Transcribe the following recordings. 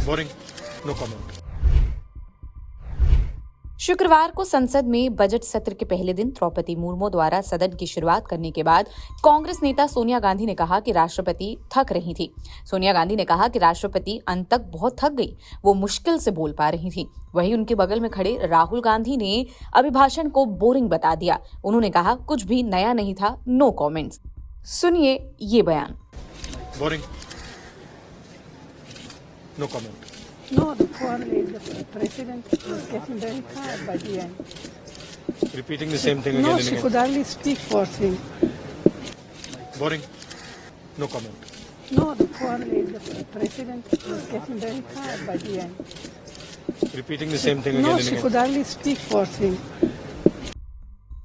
Boring, no comment. शुक्रवार को संसद में बजट सत्र के पहले दिन द्रौपदी मुर्मू द्वारा सदन की शुरुआत करने के बाद कांग्रेस नेता सोनिया गांधी ने कहा कि राष्ट्रपति थक रही थी। सोनिया गांधी ने कहा कि राष्ट्रपति अंत तक बहुत थक गई, वो मुश्किल से बोल पा रही थी। वहीं उनके बगल में खड़े राहुल गांधी ने अभिभाषण को बोरिंग बता दिया। उन्होंने कहा कुछ भी नया नहीं था, नो कॉमेंट्स। सुनिए ये बयान। Boring, no comment. No, the president was getting very tired by the end. Repeating the same thing again No, and she again. could hardly speak, poor thing. Boring, no comment. No, the president was getting very tired by the end. Repeating the same thing again No, and she again. could hardly speak, poor thing.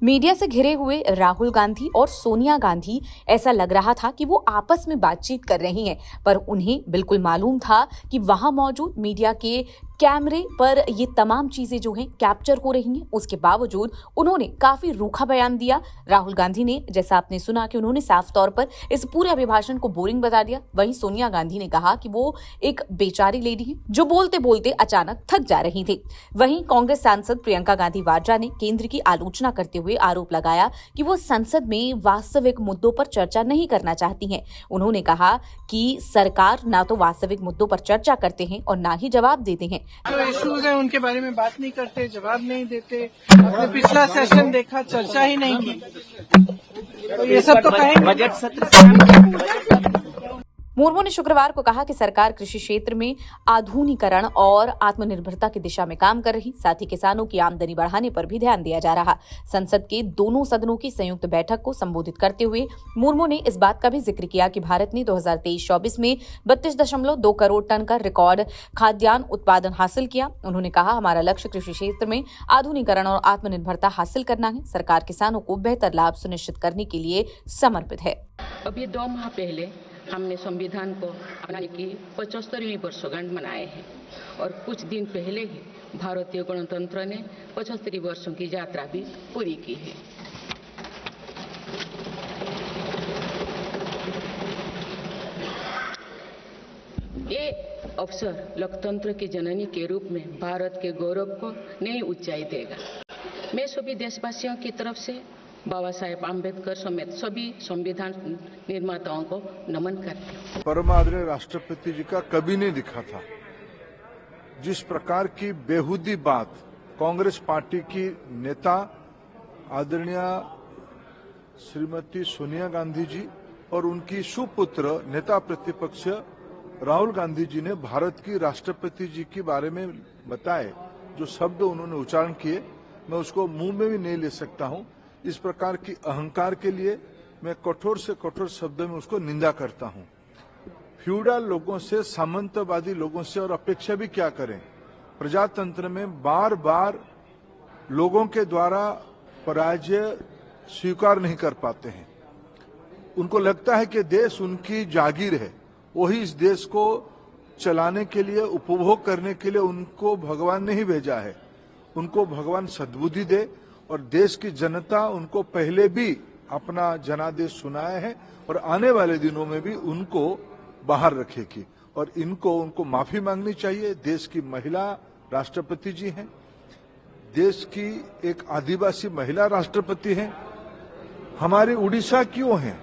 Media से घिरे हुए राहुल गांधी और सोनिया गांधी ऐसा लग रहा था कि वो आपस में बातचीत कर रही हैं, पर उन्हें बिल्कुल मालूम था कि वहां मौजूद मीडिया के कैमरे पर ये तमाम चीजें जो हैं कैप्चर हो रही हैं। उसके बावजूद उन्होंने काफी रूखा बयान दिया। राहुल गांधी ने, जैसा आपने सुना, कि उन्होंने साफ तौर पर इस पूरे अभिभाषण को बोरिंग बता दिया। वहीं सोनिया गांधी ने कहा कि वो एक बेचारी लेडी है जो बोलते बोलते अचानक थक जा रही थी। वहीं कांग्रेस सांसद प्रियंका गांधी वाड्रा ने केंद्र की आलोचना करते हुए आरोप लगाया कि वो संसद में वास्तविक मुद्दों पर चर्चा नहीं करना चाहती हैं। उन्होंने कहा कि सरकार ना तो वास्तविक मुद्दों पर चर्चा करते हैं और ना ही जवाब देते हैं। जो इश्यूज हैं उनके बारे में बात नहीं करते, जवाब नहीं देते। आपने पिछला सेशन देखा, चर्चा ही नहीं की, तो ये सब तो कहेंगे। बजट सत्र मुर्मू ने शुक्रवार को कहा कि सरकार कृषि क्षेत्र में आधुनिकीकरण और आत्मनिर्भरता की दिशा में काम कर रही, साथ ही किसानों की आमदनी बढ़ाने पर भी ध्यान दिया जा रहा। संसद के दोनों सदनों की संयुक्त बैठक को संबोधित करते हुए मुर्मू ने इस बात का भी जिक्र किया कि भारत ने 2023-24 में 32.2 करोड़ टन का रिकॉर्ड खाद्यान्न उत्पादन हासिल किया। उन्होंने कहा, हमारा लक्ष्य कृषि क्षेत्र में आधुनिकीकरण और आत्मनिर्भरता हासिल करना है। सरकार किसानों को बेहतर लाभ सुनिश्चित करने के लिए समर्पित है। अभी 2 माह पहले हमने संविधान को अपनाने की 75वीं वर्षगांठ मनाए हैं और कुछ दिन पहले ही भारतीय गणतंत्र ने 75 वर्षों की यात्रा भी पूरी की है। ये अवसर लोकतंत्र की जननी के रूप में भारत के गौरव को नई ऊंचाई देगा। मैं सभी देशवासियों की तरफ से बाबा साहेब आम्बेडकर समेत सभी संविधान निर्माताओं को नमन करते हैं। परम आदरणीय राष्ट्रपति जी का कभी नहीं दिखा था। जिस प्रकार की बेहुदी बात कांग्रेस पार्टी की नेता आदरणीय श्रीमती सोनिया गांधी जी और उनकी सुपुत्र नेता प्रतिपक्ष राहुल गांधी जी ने भारत की राष्ट्रपति जी के बारे में बताए, जो शब्द उन्होंने उच्चारण किए, मैं उसको मुंह में भी नहीं ले सकता हूं। इस प्रकार की अहंकार के लिए मैं कठोर से कठोर शब्दों में उसको निंदा करता हूं। फ्यूडल लोगों से, सामंतवादी लोगों से और अपेक्षा भी क्या करें। प्रजातंत्र में बार बार लोगों के द्वारा पराजय स्वीकार नहीं कर पाते हैं। उनको लगता है कि देश उनकी जागीर है, वही इस देश को चलाने के लिए, उपभोग करने के लिए उनको भगवान ने ही भेजा है। उनको भगवान सद्बुद्धि दे और देश की जनता उनको पहले भी अपना जनादेश सुनाया है और आने वाले दिनों में भी उनको बाहर रखेगी और उनको माफी मांगनी चाहिए। देश की महिला राष्ट्रपति जी हैं, देश की एक आदिवासी महिला राष्ट्रपति हैं। हमारे उड़ीसा क्यों हैं?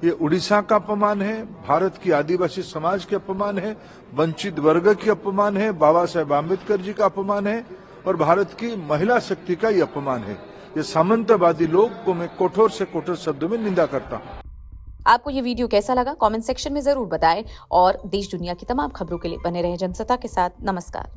ये उड़ीसा का अपमान है, भारत की आदिवासी समाज के अपमान है, वंचित वर्ग के अपमान है, बाबा साहेब आम्बेडकर जी का अपमान है और भारत की महिला शक्ति का ये अपमान है। ये सामंतवादी लोग को मैं कठोर से कठोर शब्दों में निंदा करता हूं। आपको ये वीडियो कैसा लगा कमेंट सेक्शन में जरूर बताएं और देश दुनिया की तमाम खबरों के लिए बने रहें जनसत्ता के साथ। नमस्कार।